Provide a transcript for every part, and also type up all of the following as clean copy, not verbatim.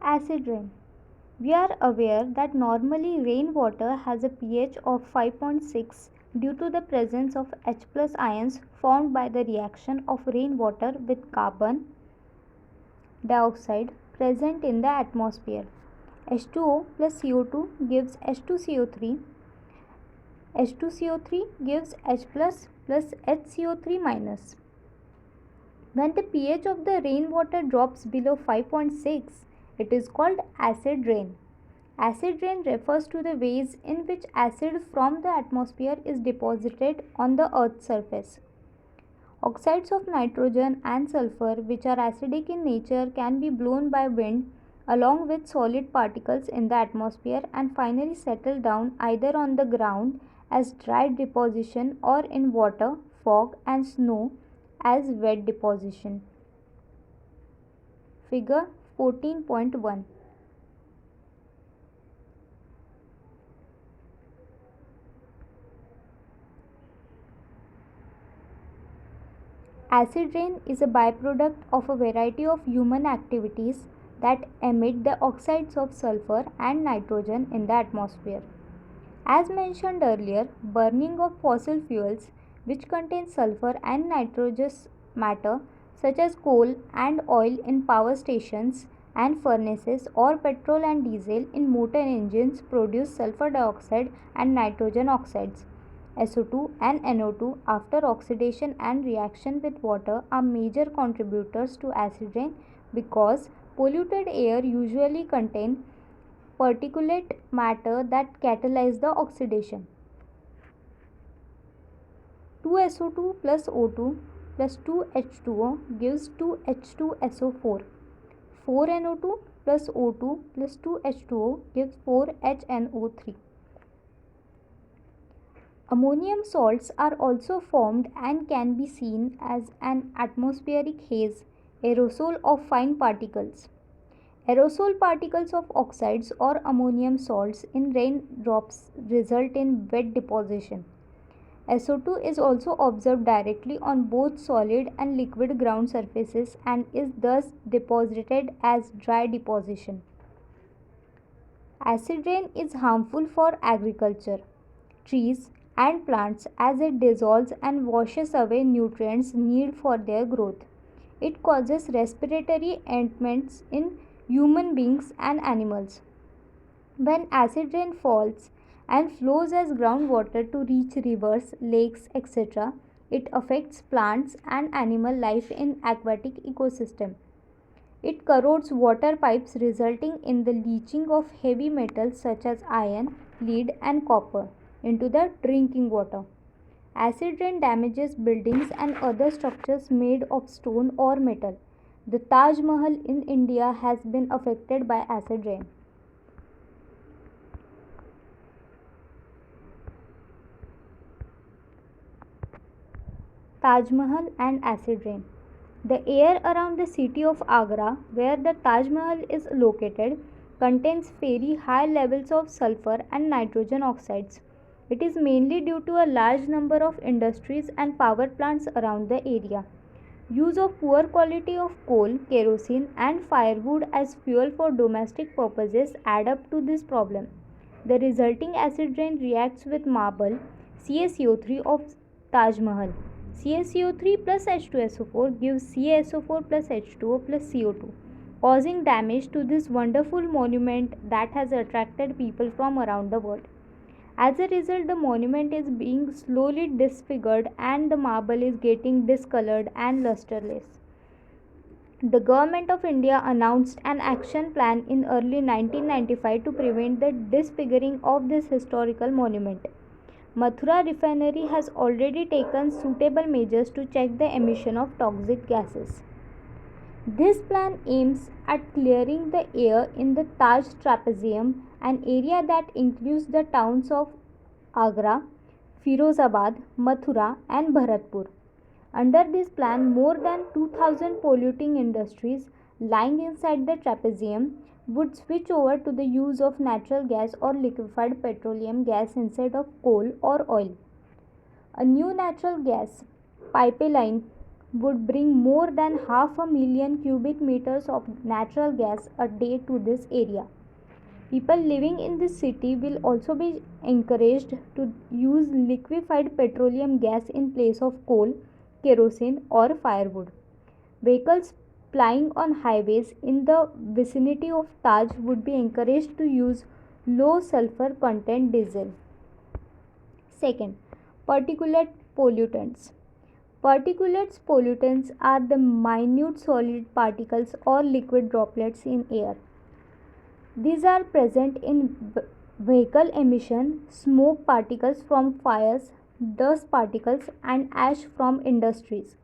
Acid rain. We are aware that normally rainwater has a pH of 5.6 due to the presence of H plus ions formed by the reaction of rainwater with carbon dioxide present in the atmosphere. H2O plus CO2 gives H2CO3. H2CO3 gives H plus HCO3 minus. When the pH of the rainwater drops below 5.6, it is called acid rain. Acid rain refers to the ways in which acid from the atmosphere is deposited on the earth's surface. Oxides of nitrogen and sulfur, which are acidic in nature, can be blown by wind along with solid particles in the atmosphere and finally settle down either on the ground as dry deposition or in water, fog, and snow as wet deposition. Figure 14.1. Acid rain is a byproduct of a variety of human activities that emit the oxides of sulfur and nitrogen in the atmosphere. As mentioned earlier, burning of fossil fuels which contain sulfur and nitrogenous matter such as coal and oil in power stations and furnaces or petrol and diesel in motor engines produce sulfur dioxide and nitrogen oxides. SO2 and NO2 after oxidation and reaction with water are major contributors to acid rain because polluted air usually contain particulate matter that catalyze the oxidation. 2SO2 plus O2 plus 2H2O gives 2H2SO4. 4NO2 plus O2 plus 2H2O gives 4HNO3. Ammonium salts are also formed and can be seen as an atmospheric haze, aerosol of fine particles. Aerosol particles of oxides or ammonium salts in raindrops result in wet deposition. SO2 is also observed directly on both solid and liquid ground surfaces and is thus deposited as dry deposition. Acid rain is harmful for agriculture, trees, and plants as it dissolves and washes away nutrients needed for their growth. It causes respiratory ailments in human beings and animals. When acid rain falls and flows as groundwater to reach rivers, lakes, etc., it affects plants and animal life in aquatic ecosystem. It corrodes water pipes resulting in the leaching of heavy metals such as iron, lead and copper into the drinking water. Acid rain damages buildings and other structures made of stone or metal. The Taj Mahal in India has been affected by acid rain. Taj Mahal and acid rain. The air around the city of Agra, where the Taj Mahal is located, contains very high levels of sulfur and nitrogen oxides. It is mainly due to a large number of industries and power plants around the area. Use of poor quality of coal, kerosene, and firewood as fuel for domestic purposes add up to this problem. The resulting acid rain reacts with marble CaCO3 of Taj Mahal. CaCO3 plus H2SO4 gives CaSO4 plus H2O plus CO2, causing damage to this wonderful monument that has attracted people from around the world. As a result, the monument is being slowly disfigured and the marble is getting discolored and lusterless. The Government of India announced an action plan in early 1995 to prevent the disfiguring of this historical monument. Mathura refinery has already taken suitable measures to check the emission of toxic gases. This plan aims at clearing the air in the Taj Trapezium, an area that includes the towns of Agra, Firozabad, Mathura, and Bharatpur. Under this plan, more than 2000 polluting industries lying inside the trapezium would switch over to the use of natural gas or liquefied petroleum gas instead of coal or oil. A new natural gas pipeline would bring more than 500,000 cubic meters of natural gas a day to this area. People living in this city will also be encouraged to use liquefied petroleum gas in place of coal, kerosene, or firewood. Vehicles plying on highways in the vicinity of Taj would be encouraged to use low sulfur content diesel. Second, particulate pollutants. Particulates pollutants are the minute solid particles or liquid droplets in air. These are present in vehicle emission, smoke particles from fires, dust particles, and ash from industries.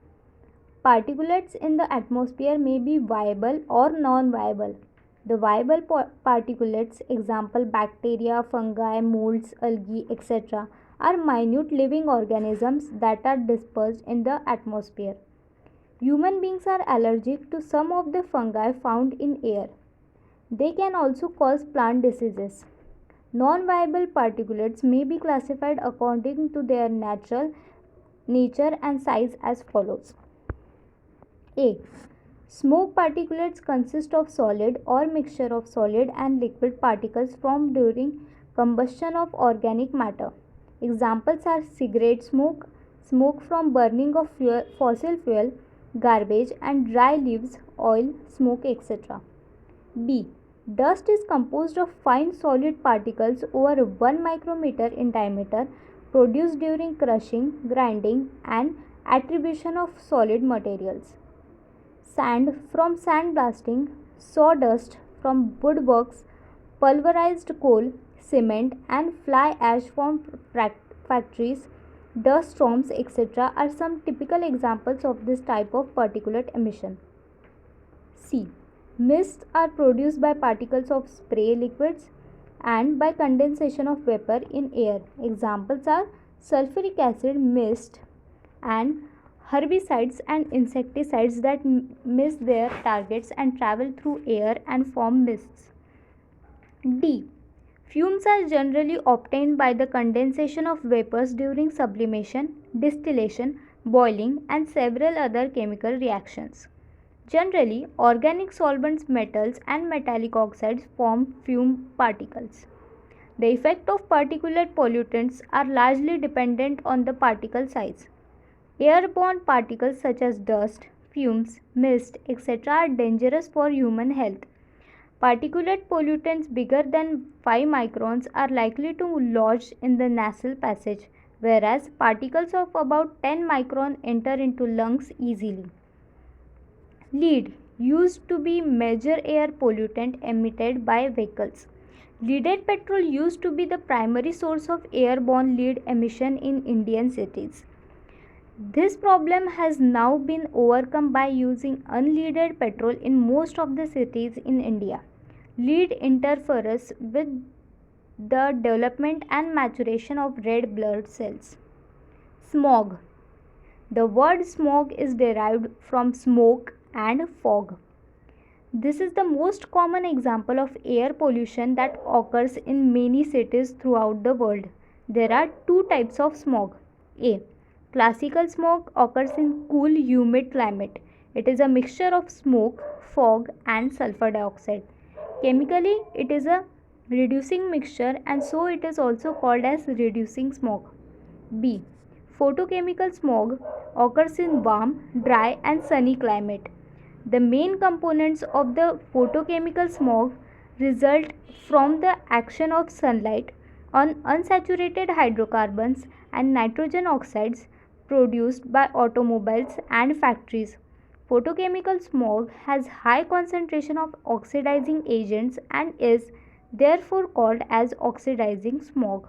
Particulates in the atmosphere may be viable or non viable. The viable particulates, example bacteria, fungi, molds, algae, etc., are minute living organisms that are dispersed in the atmosphere. Human beings are allergic to some of the fungi found in air. They can also cause plant diseases. Non viable particulates may be classified according to their natural nature and size as follows. A. Smoke particulates consist of solid or mixture of solid and liquid particles formed during combustion of organic matter. Examples are cigarette smoke, smoke from burning of fossil fuel, garbage and dry leaves, oil, smoke, etc. B. Dust is composed of fine solid particles over 1 micrometer in diameter produced during crushing, grinding, and attribution of solid materials. Sand from sandblasting, sawdust from woodworks, pulverized coal, cement, and fly ash from factories, dust storms, etc., are some typical examples of this type of particulate emission. C. Mists are produced by particles of spray liquids and by condensation of vapor in air. Examples are sulfuric acid mist and herbicides and insecticides that miss their targets and travel through air and form mists. D. Fumes are generally obtained by the condensation of vapors during sublimation, distillation, boiling, and several other chemical reactions. Generally, organic solvents, metals, and metallic oxides form fume particles. The effect of particulate pollutants are largely dependent on the particle size. Airborne particles such as dust, fumes, mist, etc. are dangerous for human health. Particulate pollutants bigger than 5 microns are likely to lodge in the nasal passage, whereas particles of about 10 micron enter into lungs easily. Lead used to be major air pollutant emitted by vehicles. Leaded petrol used to be the primary source of airborne lead emission in Indian cities. This problem has now been overcome by using unleaded petrol in most of the cities in India. Lead interferes with the development and maturation of red blood cells. Smog. The word smog is derived from smoke and fog. This is the most common example of air pollution that occurs in many cities throughout the world. There are two types of smog. A. Classical smog occurs in cool, humid climate. It is a mixture of smoke, fog, and sulfur dioxide. Chemically, it is a reducing mixture and so it is also called as reducing smog. B. Photochemical smog occurs in warm, dry, and sunny climate. The main components of the photochemical smog result from the action of sunlight on unsaturated hydrocarbons and nitrogen oxides produced by automobiles and factories. Photochemical smog has high concentration of oxidizing agents and is therefore called as oxidizing smog.